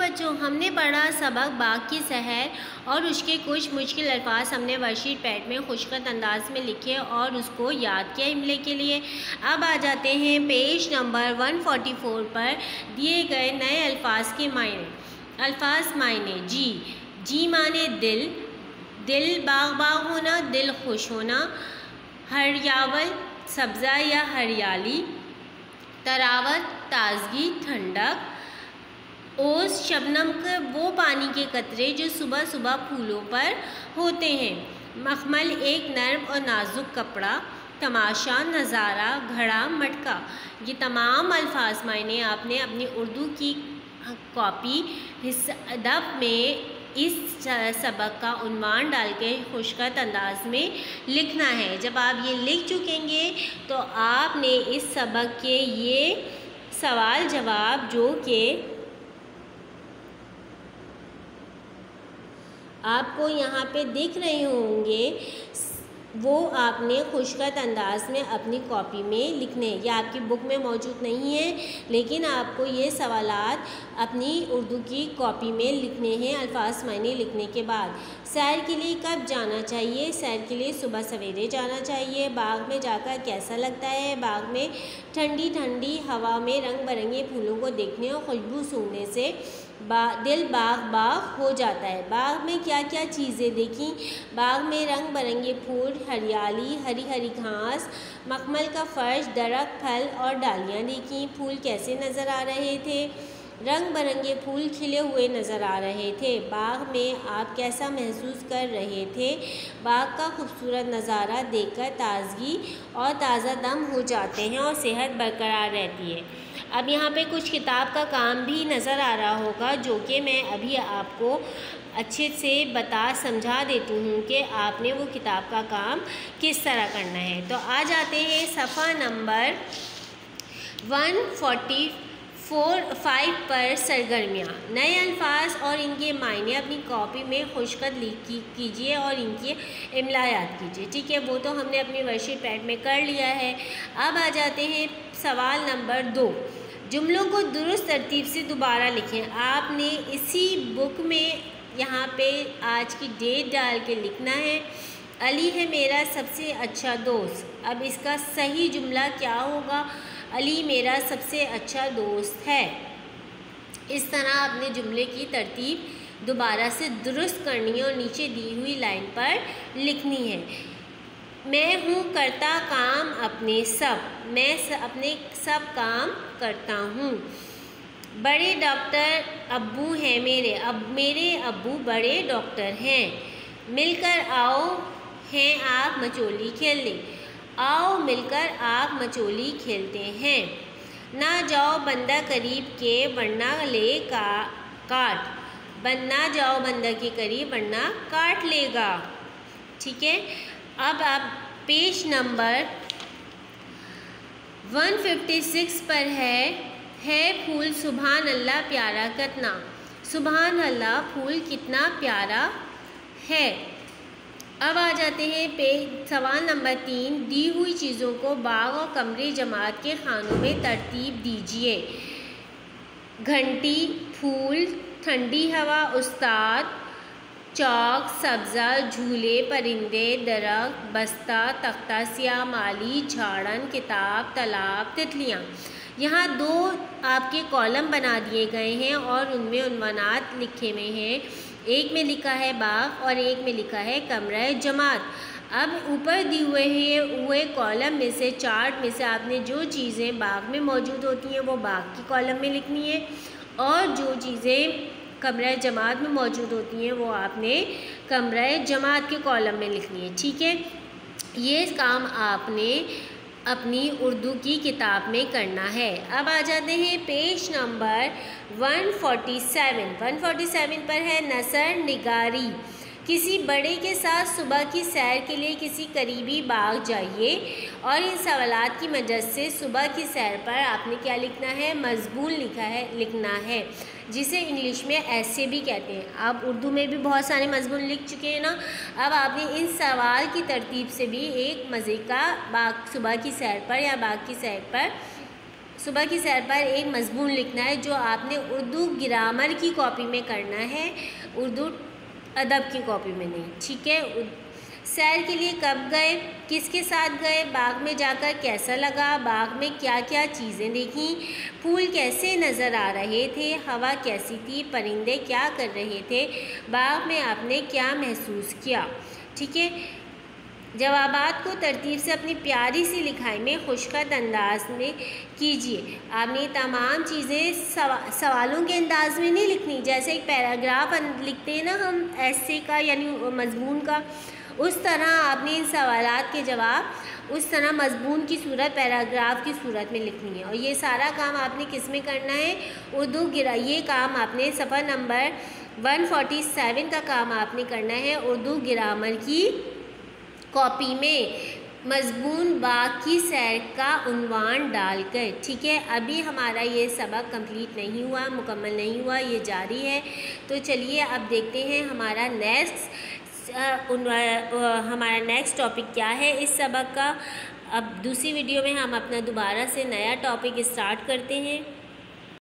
बच्चों, हमने पढ़ा सबक बाग की सहर और उसके कुछ मुश्किल अल्फाज हमने वर्कशीट पैड में खुशखत अंदाज में लिखे और उसको याद किया इमले के लिए। अब आ जाते हैं पेज नंबर 144 पर दिए गए नए अल्फाज के मायने। अल्फाज मायने। जी माने दिल, दिल बाग बाग होना, दिल खुश होना। हरियावल सब्ज़ा या हरियाली। तरावत ताजगी ठंडक। ओस शबनम के वो पानी के कतरे जो सुबह सुबह फूलों पर होते हैं। मखमल एक नर्म और नाजुक कपड़ा। तमाशा नज़ारा घड़ा मटका। ये तमाम अल्फाज मायने आपने अपनी उर्दू की कॉपी अदब में इस सबक का उन्वान डाल के खुशखत अंदाज में लिखना है। जब आप ये लिख चुकेंगे तो आपने इस सबक के ये सवाल जवाब जो कि आपको यहाँ पे दिख रहे होंगे वो आपने खुशखत अंदाज में अपनी कॉपी में लिखने हैं। ये आपकी बुक में मौजूद नहीं है, लेकिन आपको ये सवालात अपनी उर्दू की कॉपी में लिखने हैं अल्फाज मायने लिखने के बाद। सैर के लिए कब जाना चाहिए? सैर के लिए सुबह सवेरे जाना चाहिए। बाग में जाकर कैसा लगता है? बाग में ठंडी ठंडी हवा में रंग बिरंगे फूलों को देखने और खुशबू सूंघने से दिल बाग बाग हो जाता है। बाग में क्या क्या चीज़ें देखी? बाग में रंग बिरंगे फूल, हरियाली, हरी हरी घास, मखमल का फर्श, दरख्त, फल और डालियाँ देखी। फूल कैसे नज़र आ रहे थे? रंग बिरंगे फूल खिले हुए नज़र आ रहे थे। बाग में आप कैसा महसूस कर रहे थे? बाग का खूबसूरत नज़ारा देखकर ताजगी और ताज़ा दम हो जाते हैं और सेहत बरकरार रहती है। अब यहाँ पे कुछ किताब का काम भी नज़र आ रहा होगा जो कि मैं अभी आपको अच्छे से समझा देती हूँ कि आपने वो किताब का काम किस तरह करना है। तो आ जाते हैं सफ़ा नंबर 145 पर सरगर्मियाँ। नए अल्फाज और इनके मायने अपनी कॉपी में खुशखत कीजिए और इनकी इमला याद कीजिए। ठीक है, वो तो हमने अपनी वर्कशीट पैड में कर लिया है। अब आ जाते हैं सवाल नंबर 2। जुमलों को दुरुस्त तरतीब से दोबारा लिखें। आपने इसी बुक में यहाँ पे आज की डेट डाल के लिखना है। अली है मेरा सबसे अच्छा दोस्त। अब इसका सही जुमला क्या होगा? अली मेरा सबसे अच्छा दोस्त है। इस तरह अपने जुमले की तरतीब दोबारा से दुरुस्त करनी है और नीचे दी हुई लाइन पर लिखनी है। मैं हूँ करता काम अपने सब। मैं अपने सब काम करता हूँ। बड़े डॉक्टर अब्बू हैं मेरे। मेरे अब्बू बड़े डॉक्टर हैं। मिलकर आओ हैं आग मचोली खेलने। आओ मिलकर आग मचोली खेलते हैं। ना जाओ बंदा करीब के वरना ले काट। ना जाओ बंदा के करीब वरना काट लेगा। ठीक है, अब आप पेज नंबर 156 पर है फूल सुभान अल्लाह प्यारा कितना। सुभान अल्लाह फूल कितना प्यारा है। अब आ जाते हैं सवाल नंबर 3। दी हुई चीज़ों को बाग और कमरे जमात के खानों में तरतीब दीजिए। घंटी, फूल, ठंडी हवा, उस्ताद, चौक, सब्ज़ा, झूले, परिंदे, दरख्त, बस्ता, तख्ता, सियाह माली, झाड़न, किताब, तालाब, तितलियाँ। यहाँ 2 आपके कॉलम बना दिए गए हैं और उनमें उन्वानात लिखे हुए हैं। एक में लिखा है बाग और एक में लिखा है कमरा जमात। अब ऊपर दिए हुए कॉलम में से चार्ट में से आपने जो चीज़ें बाग में मौजूद होती हैं वो बाग की कॉलम में लिखनी है और जो चीज़ें कमरा जमात में मौजूद होती हैं वो आपने कमरा जमात के कॉलम में लिखनी है। ठीक है, ये काम आपने अपनी उर्दू की किताब में करना है। अब आ जाते हैं पेज नंबर 147 पर है नसर निगारी। किसी बड़े के साथ सुबह की सैर के लिए किसी करीबी बाग जाइए और इन सवालात की मदद से सुबह की सैर पर आपने क्या लिखना है? मज़मून लिखना है, जिसे इंग्लिश में ऐसे भी कहते हैं। आप उर्दू में भी बहुत सारे मज़मून लिख चुके हैं ना। अब आपने इन सवाल की तरतीब से भी एक मज़े का बाग सुबह की सैर पर या बाग की सैर पर सुबह की सैर पर एक मज़मून लिखना है जो आपने उर्दू ग्रामर की कॉपी में करना है, उर्दू अदब की कॉपी में नहीं, ठीक है। सैर के लिए कब गए, किसके साथ गए, बाग में जाकर कैसा लगा, बाग में क्या क्या चीज़ें देखीं, फूल कैसे नज़र आ रहे थे, हवा कैसी थी, परिंदे क्या कर रहे थे, बाग में आपने क्या महसूस किया, ठीक है। जवाबात को तरतीब से अपनी प्यारी सी लिखाई में खुशखत अंदाज में कीजिए। आपने तमाम चीज़ें सवालों के अंदाज में नहीं लिखनी, जैसे एक पैराग्राफ लिखते हैं ना हम ऐसे का यानी मजमून का, उस तरह आपने इन सवालात के जवाब उस तरह मजमून की सूरत, पैराग्राफ की सूरत में लिखनी है। और ये सारा काम आपने किस में करना है, उर्दू ये काम आपने सफ़ा नंबर 147 का काम आपने करना है उर्दू ग्रामर की कॉपी में, मजमून बाग की सैर का उन्वान डालकर, ठीक है। अभी हमारा ये सबक कंप्लीट नहीं हुआ, मुकम्मल नहीं हुआ, ये जारी है। तो चलिए अब देखते हैं हमारा नेक्स्ट टॉपिक क्या है इस सबक का। अब दूसरी वीडियो में हम अपना दोबारा से नया टॉपिक स्टार्ट करते हैं।